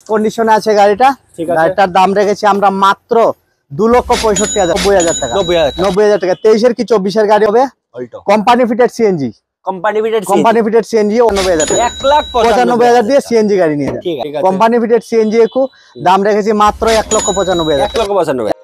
কন্ডিশনে আছে গাড়িটা। গাড়িটার দাম রেখেছি আমরা মাত্র 2,65,000 টাকা। 90,000 টাকা। 23-এর কি 24-এর গাড়ি হবে, company fitted CNG. Company fitted CNG 90,000 টাকা। 1,95,000 দিয়ে সিএনজি গাড়ি নিয়ে যান। কোম্পানি ফিটেড সিএনজি একু দাম রেখেছি মাত্র 1,95,000। 1,95,000।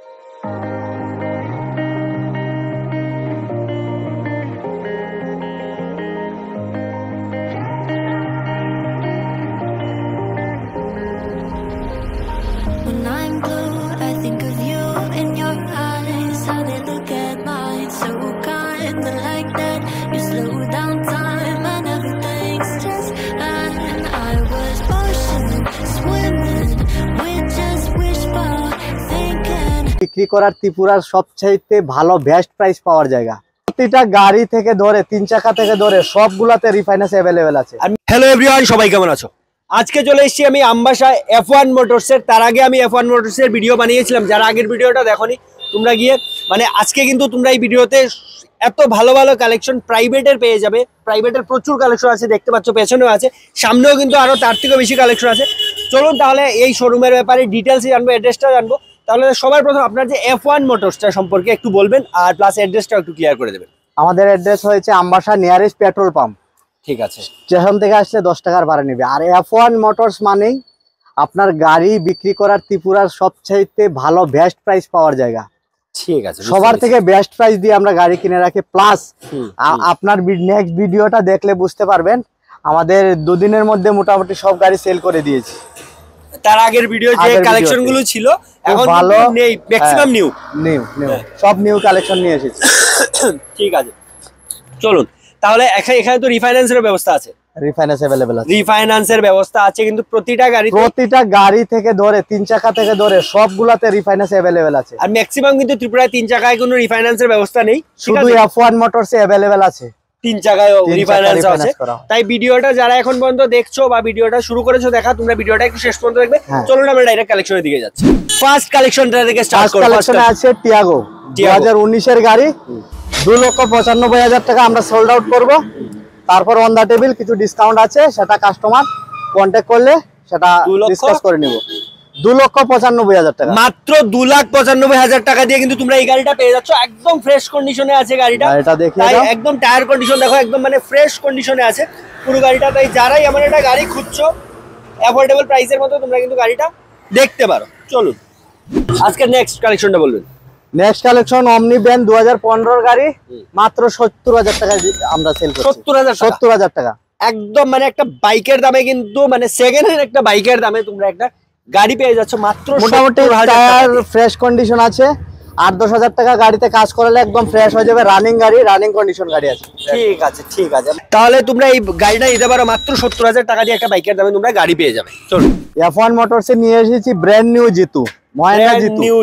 When I'm blue, I think of you in your eyes, how they look at mine, so kind of like that. You slow down time and everything's just fine. I was ocean swimming with just wishful thinking. বিক্রি করার ত্রিপুরার সবচাইতে ভালো best price পাওয়ার জায়গা। প্রতিটা গাড়ি থেকে ধরে 3 চাকা থেকে ধরে সবগুলাতে রিফাইন্যান্স अवेलेबल আছে। হ্যালো এভরিওয়ান, সবাই কেমন আছো? আজকে চলে এসেছি আমি আমবাসা F1 মোটরসের। তার আগে আমি F1 মোটরসের ভিডিও বানিয়েছিলাম, যারা আগের ভিডিওটা দেখোনি তোমরা গিয়ে আজকে কিন্তু তোমরা এই ভিডিওতে এত ভালো ভালো কালেকশন প্রাইভেটের পেয়ে যাবে। প্রাইভেটের প্রচুর কালেকশন আছে, দেখতে পাচ্ছ পেছনেও আছে, সামনেও কিন্তু আরো তার থেকেও বেশি কালেকশন আছে। চলুন তাহলে এই শোরুমের ব্যাপারে ডিটেলস জানবো, অ্যাড্রেসটা জানবো। তাহলে সবার প্রথম আপনার যে F1 মোটরসটা সম্পর্কে একটু বলবেন, আর প্লাস অ্যাড্রেসটাও একটু ক্লিয়ার করে দেবেন। আমাদের অ্যাড্রেস হয়েছে আমবাসা নিয়ারেস্ট পেট্রোল পাম্প। ঠিক আছে, স্টেশন থেকে আসলে 10 টাকার ভাড়া নেবে। আর F1 মোটরস মানেই আপনার গাড়ি বিক্রি করার ত্রিপুরার সবচাইতে ভালো বেস্ট প্রাইস পাওয়ার জায়গা। ঠিক আছে, সবার থেকে বেস্ট প্রাইস দিয়ে আমরা গাড়ি কিনে রাখি। প্লাস আপনার নেক্সট ভিডিওটা দেখলে বুঝতে পারবেন, আমাদের 2 দিনের মধ্যে মোটামুটি সব গাড়ি সেল করে দিয়েছি। তার আগের ভিডিও যে কালেকশন গুলো ছিল এখন ভালো নেই, ম্যাক্সিমাম নিউ সব নিউ কালেকশন নিয়ে এসেছি। ঠিক আছে, চলুন তাহলে এখানে তো রিফাইন্যান্সের ব্যবস্থা আছে। রিফাইন্যান্স अवेलेबल আছে, রিফাইন্যান্সের ব্যবস্থা আছে, কিন্তু প্রতিটা গাড়ি থেকে ধরে 3 চাকা থেকে ধরে সবগুলাতে রিফাইন্যান্স अवेलेबल আছে। আর ম্যাক্সিমাম কিন্তু ত্রিপুরায় 3 চাকায় কোনো রিফাইন্যান্সের ব্যবস্থা নেই, শুধু F1 মোটরসে अवेलेबल আছে। 3 চাকায় রিফাইন্যান্স আছে। তাই ভিডিওটা যারা এখন পর্যন্ত দেখছো বা ভিডিওটা শুরু করেছো দেখা, তোমরা ভিডিওটা একটু শেষ পর্যন্ত দেখবে। চলুন আমরা ডাইরেক্ট কালেকশনের দিকে যাচ্ছি। ফার্স্ট কালেকশনটা থেকে স্টার্ট করব। কালেকশনে আছে টিয়াগো 2019 এর গাড়ি, 2,95,000 টাকা আমরা সোল্ড আউট করব। তারপর অন দা টেবিল কিছু ডিসকাউন্ট আছে, সেটা কাস্টমার কন্টাক্ট করলে সেটা ডিসকাস করে নিব। 2,95,000 টাকা, মাত্র 2,95,000 টাকা দিয়ে কিন্তু তোমরা এই গাড়িটা পেয়ে যাচ্ছ। একদম ফ্রেশ কন্ডিশনে আছে গাড়িটা, তাই একদম টায়ার কন্ডিশন দেখো, একদম ফ্রেশ কন্ডিশনে আছে পুরো গাড়িটা। তাই যারাই এমন একটা গাড়ি খুঁজছো অ্যাফোর্ডেবল প্রাইসের মধ্যে, তোমরা কিন্তু গাড়িটা দেখতে পারো। চলুন আজকে নেক্সট কালেকশনটা বলবেন। নেক্সট কালেকশন অমনি ভ্যান 2015 গাড়ি, মাত্র 70,000 টাকা আমরা সেল করছি। 70,000 টাকা একদম একটা বাইকের দামে, কিন্তু সেকেন্ড হ্যান্ড একটা বাইকের দামে তোমরা একটা গাড়ি পেয়ে যাচ্ছ মাত্র। মোটামুটি টায়ার ফ্রেশ কন্ডিশন আছে, 8-10,000 টাকা গাড়িতে কাজ করালে একদম ফ্রেশ হয়ে যাবে। রানিং গাড়ি, রানিং কন্ডিশন গাড়ি আছে। ঠিক আছে, ঠিক আছে, তাহলে তোমরা এই গাড়িটা নিতে পারো মাত্র 70,000 টাকা দিয়ে একটা বাইকের দামে তোমরা গাড়ি পেয়ে যাবে। চলো F1 মোটরসে নিয়ে এসেছি brand new Jitu, Mahindra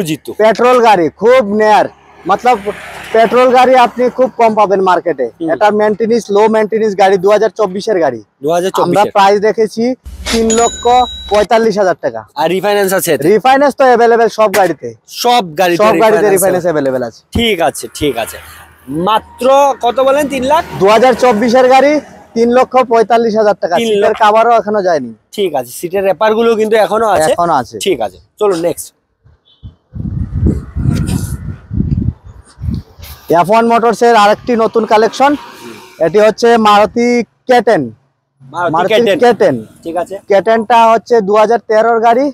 Jitu petrol গাড়ি, খুব নেয়ার মতলব পেট্রোল গাড়ি আপনি খুব কম পাবেন মার্কেটে। এটা মেইনটেনেন্স লো মেইনটেনেন্স গাড়ি, 2024 এর গাড়ি। আমরা প্রাইস রেখেছি 3,45,000 টাকা। আর রিফাইন্যান্স আছে? রিফাইন্যান্স তো अवेलेबल সব গাড়িতে, সব গাড়িতে রিফাইন্যান্স अवेलेबल আছে। ঠিক আছে, ঠিক আছে, মাত্র কত বলেন? 3 লাখ। 2024 এর গাড়ি, 3,45,000 টাকা। সিটের কভারও এখনো যায়নি। ঠিক আছে, সিটের রেপার গুলো কিন্তু এখনো আছে। ঠিক আছে, চলুন নেক্সট। F1 মোটরসের আরেকটি নতুন কালেকশন, এটি হচ্ছে মারুতি কেটেন। ঠিক আছে, কেটেনটা হচ্ছে 2013 এর গাড়ি,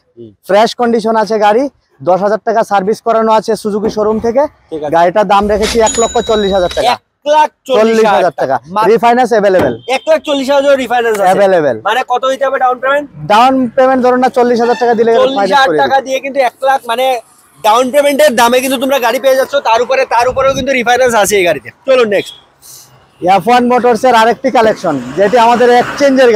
ফ্রেশ কন্ডিশন আছে গাড়ি, 10,000 টাকা সার্ভিস করানো আছে সুজুকি শোরুম থেকে। গাড়িটার দাম রেখেছি 1,40,000 টাকা। 1,40,000 টাকা রিফাইন্যান্স अवेलेबल। 1,40,000 রিফাইন্যান্স আছে अवेलेबल। কত দিতে হবে ডাউন পেমেন্ট? ডাউন পেমেন্ট ধরুন না 40,000 টাকা দিলে 40,000 টাকা দিয়ে কিন্তু 1 লাখ ডাউন পেমেন্টের দামে কিন্তু তোমরা গাড়ি পেয়ে যাচ্ছ। তার উপরেও কিন্তু রিফাইন্যান্স আছে এই গাড়িতে। চলো নেক্সট। F1 মোটরসের আরেকটি কালেকশন, যেটি আমাদের এক্সচেঞ্জের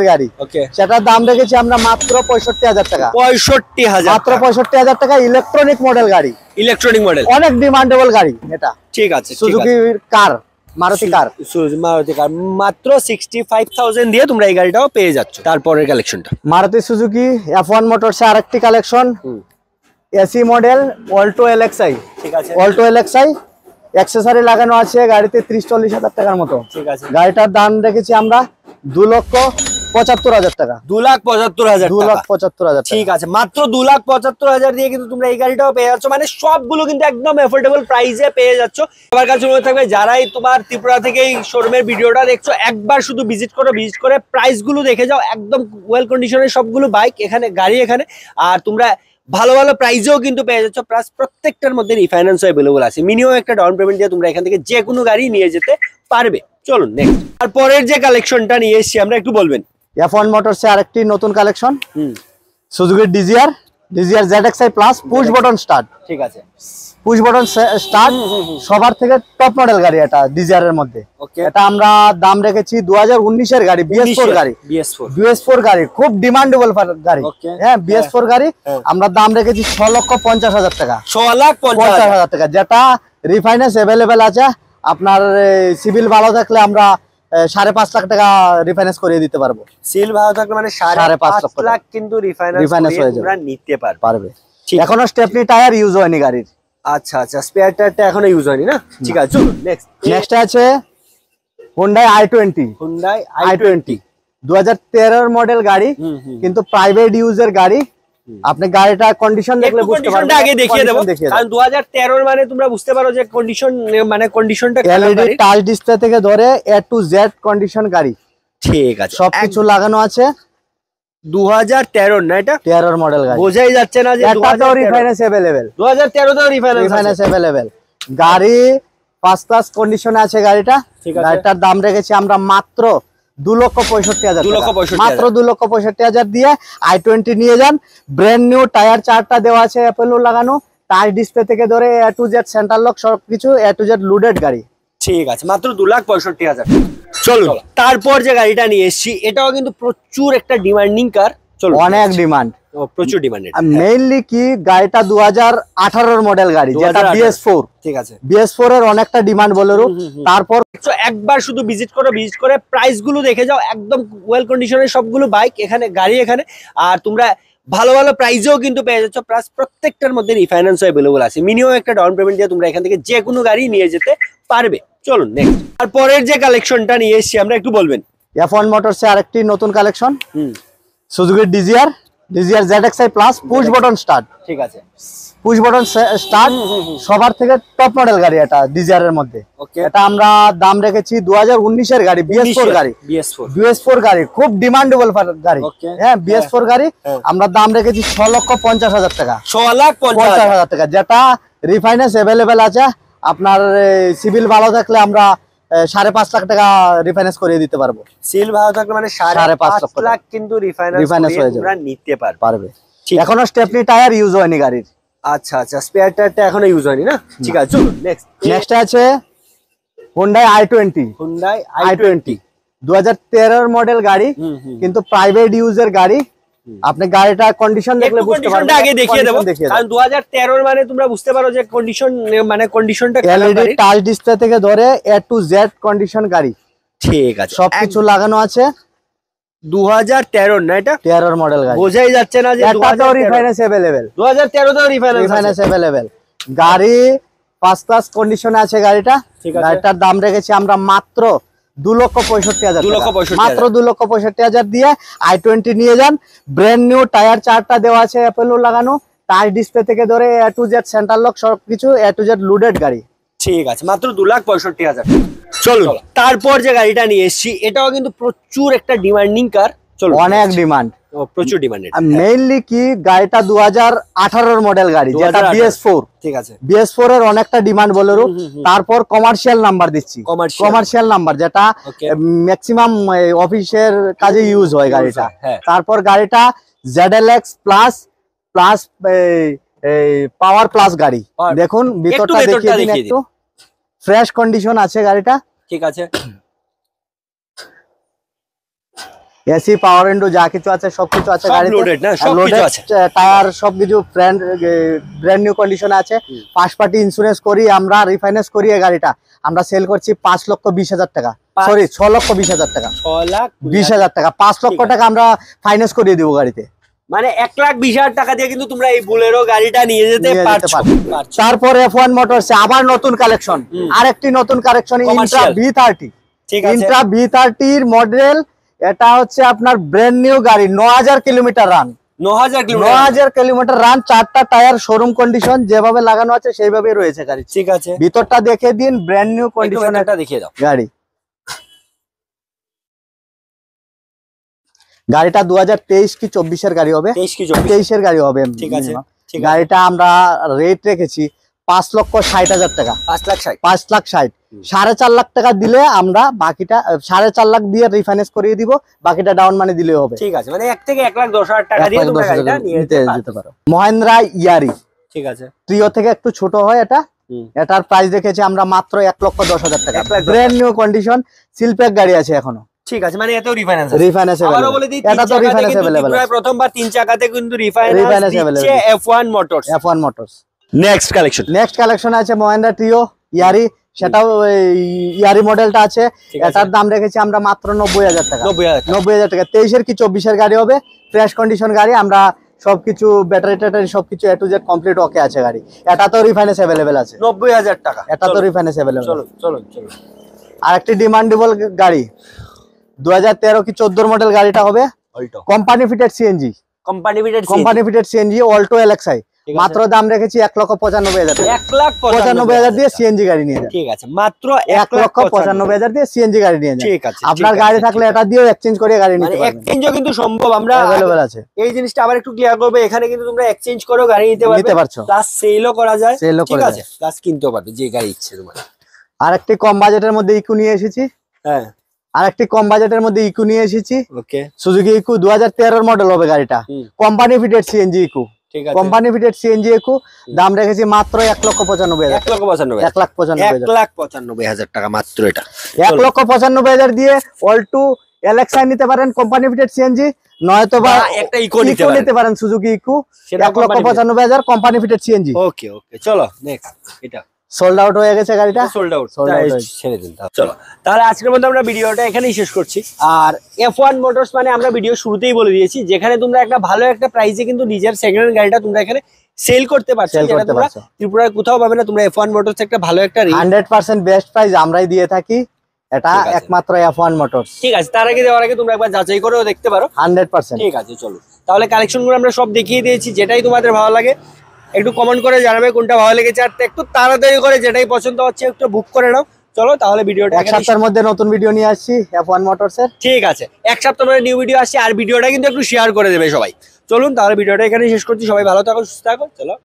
গাড়ি। ওকে, সেটার দাম রেখেছি আমরা মাত্র 65,000 টাকা। 65,000 মাত্র 65,000 টাকা। ইলেকট্রনিক মডেল গাড়ি, অনেক ডিমান্ডেবল গাড়ি এটা। ঠিক আছে, সুজুকি কার, মারুতি কার, মাত্র 65,000 দিয়ে তোমরা এই গাড়িটাও পেয়ে যাচ্ছ। তারপরের কালেকশনটা মারুতি সুজুকি F1 মোটরসে আরেকটি collection, A C model Alto LXi. ঠিক আছে, অল্টো এলএক্সআই অ্যাকসেসরি লাগানো আছে গাড়িতে 30-40,000 টাকার মতো। ঠিক আছে, গাড়িটার দাম রেখেছি আমরা 2,75,000 টাকা। 2,75,000 2,75,000 ঠিক আছে, মাত্র 2,75,000 দিয়ে কিন্তু তোমরা এই গাড়িটাও পেয়ে যাচ্ছ। মানে সবগুলো কিন্তু একদম এফোর্ডেবল প্রাইসে পেয়ে যাচ্ছ। আমার কাছে মনে থাকবে যারাই তোমার ত্রিপুরা থেকে এই শোরুমের ভিডিওটা দেখছো, একবার শুধু ভিজিট করে প্রাইস গুলো দেখে যাও। একদম ওয়েল কন্ডিশনের সবগুলো বাইক এখানে, গাড়ি এখানে। আর তোমরা ভালো ভালো প্রাইসেও কিন্তু পেয়ে যাচ্ছ। প্লাস প্রত্যেকটার মধ্যে রিফাইন্যান্স অ্যাভেলেবল আছে। মিনিমাম একটা ডাউন পেমেন্ট দিয়ে তোমরা এখান থেকে যে কোনো গাড়ি নিয়ে যেতে পারবে। চলুন নেক্সট, আর পরের যে কালেকশনটা নিয়ে এসেছি আমরা, একটু বলবেন। F1 মোটরসে আরেকটি নতুন collection, Suzuki DGR ZXi plus push button start. ঠিক আছে, পুশ বাটন স্টার্ট, সবার থেকে টপ মডেল গাড়ি এটা ডিজিআর এর মধ্যে। এটা আমরা দাম রেখেছি 2019 এর গাড়ি, BS4 গাড়ি। BS4 গাড়ি খুব ডিমান্ডেবল গাড়ি। হ্যাঁ, BS4 গাড়ি আমরা দাম রেখেছি 6,50,000 টাকা। 6,50,000 টাকা, যেটা রিফাইন্যান্স अवेलेबल আছে। আপনার সিভিল ভালো থাকলে আমরা 5.5 লাখ টাকা রিফাইন্যান্স করিয়ে দিতে পারবো। সিল ভালো থাকলে মানে 5.5 লাখ কিন্তু রিফাইন্যান্স হয়ে যাবে, নিতে পারবে। এখনো স্টেপনি টায়ার ইউজ হয়নি গাড়ির। আচ্ছা আচ্ছা, স্পেয়ার টায়ারটা এখনো ইউজ হয়নি না? ঠিক আছে, চলুন নেক্সট আছে Hyundai i20। Hyundai i20 2013 এর মডেল গাড়ি, কিন্তু প্রাইভেট ইউজের গাড়ি। আপনি গাড়িটা কন্ডিশন দেখলে বুঝতে পারবেন। আগে দেখিয়ে দেব, কারণ 2013 মানে তোমরা বুঝতে পারো যে কন্ডিশন, মানে কন্ডিশনটা এলইডি টাচ ডিসপ্লে থেকে ধরে A to Z কন্ডিশন গাড়ি। ঠিক আছে, সবকিছু লাগানো আছে। 2013 না? এটা 13 মডেল গাড়ি, বোঝাই যাচ্ছে না যে 2013 রিফাইন্যান্স अवेलेबल। 2013 তেও রিফাইন্যান্স अवेलेबल। গাড়ি ফার্স্ট ক্লাস কন্ডিশনে আছে গাড়িটা। গাড়িটার দাম রেখেছি আমরা মাত্র 2,65,000 মাত্র 2,65,000 দিয়ে i20 নিয়ে যান। ব্র্যান্ড নিউ টায়ার চারটা দেওয়া আছে, অ্যাপেলো লাগানো, টাচ ডিসপ্লে থেকে ধরে A to Z centre lock সবকিছু A to Z লোডেড গাড়ি। ঠিক আছে, মাত্র 2,65,000। চলুন তারপর যে গাড়িটা নিয়ে এসেছি, এটাও কিন্তু প্রচুর একটা ডিমান্ডিং কার। চলো, অনেক ডিমান্ড, প্রচুর ডিমান্ড। মেইনলি কি গাড়িটা 2018 এর মডেল গাড়ি, যেটা BS4। ঠিক আছে, BS4 এর অনেকটা ডিমান্ড বলেরু। তারপর একবার শুধু ভিজিট করে প্রাইস গুলো দেখে যাও। একদম ওয়েল কন্ডিশনের সবগুলো বাইক এখানে, গাড়ি এখানে। আর তোমরা ভালো ভালো প্রাইসেও কিন্তু পেয়ে যাচ্ছ। প্লাস প্রত্যেকটার মধ্যে রিফাইন্যান্স অ্যাভেলেবল আছে। মিনিমাম একটা ডাউন পেমেন্ট দিয়ে তোমরা এখান থেকে যে কোনো গাড়ি নিয়ে যেতে পারবে। চলুন নেক্সট, আর পরের যে কালেকশনটা নিয়ে এসেছি আমরা, একটু বলবেন। F1 মোটরসে আরেকটি নতুন collection, Suzuki DGR ZXi plus push button start. ঠিক আছে, পুশ বাটন স্টার্ট, সবার থেকে টপ মডেল গাড়ি এটা ডিজিআর এর মধ্যে। এটা আমরা দাম রেখেছি 2019 এর গাড়ি, BS4 গাড়ি। BS4 গাড়ি খুব ডিমান্ডেবল গাড়ি। হ্যাঁ, BS4 গাড়ি আমরা দাম রেখেছি 6,50,000 টাকা। 6,50,000 টাকা, যেটা রিফাইন্যান্স अवेलेबल আছে। আপনার সিভিল ভালো থাকলে আমরা 5.5 লাখ টাকা রিফাইন্যান্স করিয়ে দিতে পারবো। সিল ভালো থাকলে মানে 5.5 লাখ কিন্তু রিফাইন্যান্স হয়ে যাবে, নিতে পারবে। এখনো স্টেপনি টায়ার ইউজ হয়নি গাড়ির। আচ্ছা আচ্ছা, স্পেয়ার টায়ারটা এখনো ইউজ হয়নি না? ঠিক আছে, চলুন নেক্সট আছে Hyundai i20। 2013 এর মডেল গাড়ি, কিন্তু প্রাইভেট ইউজের গাড়ি। আপনি গাড়িটা কন্ডিশন দেখলে বুঝতে পারবেন। আগে দেখিয়ে দেব, কারণ 2013 মানে তোমরা বুঝতে পারো যে কন্ডিশন, মানে কন্ডিশনটা এলইডি টাচ ডিসপ্লে থেকে ধরে A to Z কন্ডিশন গাড়ি। ঠিক আছে, সবকিছু লাগানো আছে। 2013 না? এটা 13 মডেল গাড়ি, বোঝাই যাচ্ছে না যে রিফাইন্যান্স अवेलेबल। 2013 তেও রিফাইন্যান্স अवेलेबल। গাড়ি ফার্স্ট ক্লাস কন্ডিশনে আছে গাড়িটা। গাড়িটার দাম রেখেছি আমরা মাত্র 2,65,000 মাত্র 2,65,000 দিয়ে i20 নিয়ে যান। ব্র্যান্ড নিউ টায়ার চারটা দেওয়া আছে, অ্যাপেলো লাগানো, টাচ ডিসপ্লে থেকে ধরে A to Z centre lock সবকিছু A to Z লোডেড গাড়ি। ঠিক আছে, মাত্র 2,65,000। চলুন তারপর যে গাড়িটা নিয়ে এসেছি, এটাও কিন্তু প্রচুর একটা ডিমান্ডিং কার। চলো, অনেক ডিমান্ড, প্রচুর ডিমান্ড। মেইনলি কি গাড়িটা 2018 এর মডেল গাড়ি, যেটা BS4। ঠিক আছে, BS4 এর অনেকটা ডিমান্ড বলেরু। তারপর কমার্শিয়াল নাম্বার দিচ্ছি, কমার্শিয়াল নাম্বার, যেটা ম্যাক্সিমাম অফিসের কাজে ইউজ হয় গাড়িটা। তারপর গাড়িটা ZLX প্লাস পাওয়ার প্লাস গাড়ি। দেখুন ভিতরটা দেখিয়ে দিন একটু, ফ্রেশ কন্ডিশন আছে গাড়িটা। ঠিক আছে, এসি পাওয়ার উইন্ডো যা কিছু আছে সবকিছু আছে গাড়িতে। লোডেড না, সবকিছু আছে, টায়ার সবকিছু ব্র্যান্ড নিউ কন্ডিশনে আছে। ফার্স্ট পার্টি ইন্স্যুরেন্স করি আমরা, রিফাইন্যান্স করিয়ে গাড়িটা আমরা সেল করছি 5,20,000 টাকা, সরি 6,20,000 টাকা। 6,20,000 টাকা, 5 লক্ষ টাকা আমরা ফাইন্যান্স করিয়ে দিব গাড়িতে। মানে 1,20,000 টাকা দিয়ে কিন্তু তোমরা এই বুলেরো গাড়িটা নিয়ে যেতে পারছো। তারপর F1 মোটরসে আবার নতুন কালেকশন, আরেকটি নতুন collection, Intra V30। Intra V30 এর মডেল এটা হচ্ছে আপনার ব্র্যান্ড নিউ গাড়ি, 9000 কিলোমিটার রান। 9000 কিলোমিটার রান, 4টা টায়ার শোরুম কন্ডিশন, যেভাবে লাগানো আছে সেইভাবেই রয়েছে গাড়ি। ঠিক আছে, ভিতরটা দেখে দিন, ব্র্যান্ড নিউ কন্ডিশনটা দেখিয়ে দাও। গাড়িটা 2023 কি 24 এর গাড়ি হবে, 23 এর গাড়ি হবে। ঠিক আছে, গাড়িটা আমরা রেট রেখেছি 5,60,000 টাকা। 5,60,000, 4.5 লাখ টাকা দিলে আমরা বাকিটা 4.5 লাখ দিয়ে রিফাইন্যান্স করিয়ে দিব, বাকিটা ডাউন মানি দিলেও হবে। ঠিক আছে, মানে 1 থেকে 1,10,000 টাকা দিয়ে তোমরা গাড়িটা নিয়ে যেতে পারো। মহিন্দ্রা ইয়ারি, ঠিক আছে, প্রিয় থেকে একটু ছোট হয় এটা। এটার প্রাইস রেখেছি আমরা মাত্র 1,10,000 টাকা। ব্র্যান্ড নিউ কন্ডিশন, সিলপ্যাক গাড়ি আছে এখনো। ঠিক আছে, মানে এতেও রিফাইন্যান্স আছে। রিফাইন্যান্স আবারো বলে দিই, এটা তো রিফাইন্যান্স अवेलेबल আছে। প্রথমবার 3 চাকাতে কিন্তু রিফাইন্যান্স দিচ্ছে F1 মোটরস। নেক্সট কালেকশন আছে মহিন্দ্রা ট্রিও ইয়ারি, সেটাও ইয়ারি মডেলটা আছে। এটার দাম রেখেছি আমরা মাত্র 90,000 টাকা। 90,000 টাকা। 23 এর কি 24 এর গাড়ি হবে, ফ্রেশ কন্ডিশন গাড়ি। আমরা সবকিছু ব্যাটারি ট্যাটারি সবকিছু A to Z কমপ্লিট ওকে আছে গাড়ি। এটা তো রিফাইন্যান্স अवेलेबल আছে। 90,000 টাকা। এটা তো রিফাইন্যান্স अवेलेबल। চলো। আরেকটি ডিমান্ডেবল গাড়ি 2013 কি 14 মডেল গাড়িটা হবে, company fitted CNG. Company fitted CNG Alto LXi. মাত্র দাম রেখেছি 1,95,000 টাকা। 1,95,000 দিয়ে সিএনজি গাড়ি নিয়ে যান। ঠিক আছে, মাত্র 1,95,000 দিয়ে সিএনজি গাড়ি নিয়ে যান। ঠিক আছে, আপনার গাড়ি থাকলে এটা দিয়েও এক্সচেঞ্জ করে গাড়ি নিতে পারবেন। এক্সচেঞ্জও কিন্তু সম্ভব, আমরা अवेलेबल আছে। এই জিনিসটা আবার একটু ক্লিয়ার করব, এখানে কিন্তু তোমরা এক্সচেঞ্জ করে গাড়ি নিতে পারছো, প্লাস সেলও করা যায়। ঠিক আছে, প্লাস কিনতেও পারবে যে গাড়ি ইচ্ছে তোমার। আরেকটি কম বাজেটের মধ্যে ইকো নিয়ে এসেছি। হ্যাঁ, আরেকটি কম বাজেটের মধ্যে ইকো নিয়ে এসেছি। ওকে, সুজুকি ইকো 2013 মডেল হবে গাড়িটা। Company fitted CNG Eeco. ঠিক আছে, কোম্পানি ফিটেড সিএনজি ইকো, দাম রেখেছি মাত্র 1,95,000। 1,95,000 টাকা মাত্র। এটা 1,95,000 দিয়ে অল্টো এলএক্সআই নিতে পারেন কোম্পানি ফিটেড সিএনজি, নয়তো বা একটা ইকো নিতে পারেন Suzuki Eeco. 1,95,000 company fitted CNG. Okay, চলো নেক্সট। এটা সোল্ড আউট হয়ে গেছে গাড়িটা, সোল্ড আউট ছেড়ে দিন। চলো তাহলে আজকের মধ্যে আমরা ভিডিওটা এখানেই শেষ করছি। আর F1 মোটরস মানে আমরা ভিডিও শুরুতেই বলে দিয়েছি, যেখানে তোমরা একটা ভালো একটা প্রাইসে কিন্তু নিজের সেকেন্ড হ্যান্ড গাড়িটা তোমরা এখানে সেল করতে পারছো। ত্রিপুরার কোথাও পাবে না তোমরা। F1 মোটরস একটা ভালো একটা 100% বেস্ট প্রাইস আমরাই দিয়ে থাকি, এটা একমাত্র F1 মোটরস। ঠিক আছে, তার আগে দেওয়ার আগে তোমরা একবার যাচাই করেও দেখতে পারো 100%। ঠিক আছে, চলো তাহলে কালেকশনগুলো আমরা সব দেখিয়ে দিয়েছি। যেটাই তোমাদের ভালো লাগে একটু কমেন্ট করে জানাবে কোনটা ভালো লেগেছে, আর একটু তাড়াতাড়ি করে যেটাই পছন্দ হচ্ছে একটু বুক করে নাও। চলো তাহলে ভিডিওটা এক সপ্তাহের মধ্যে নতুন ভিডিও নিয়ে আসছি F1 মোটরস এর। ঠিক আছে, এক সপ্তাহ পরে নিউ ভিডিও আসছে, আর ভিডিওটা কিন্তু একটু শেয়ার করে দেবে সবাই। চলুন তাহলে ভিডিওটা এখানে শেষ করছি। সবাই ভালো থাকো, সুস্থ থাকো। চলো।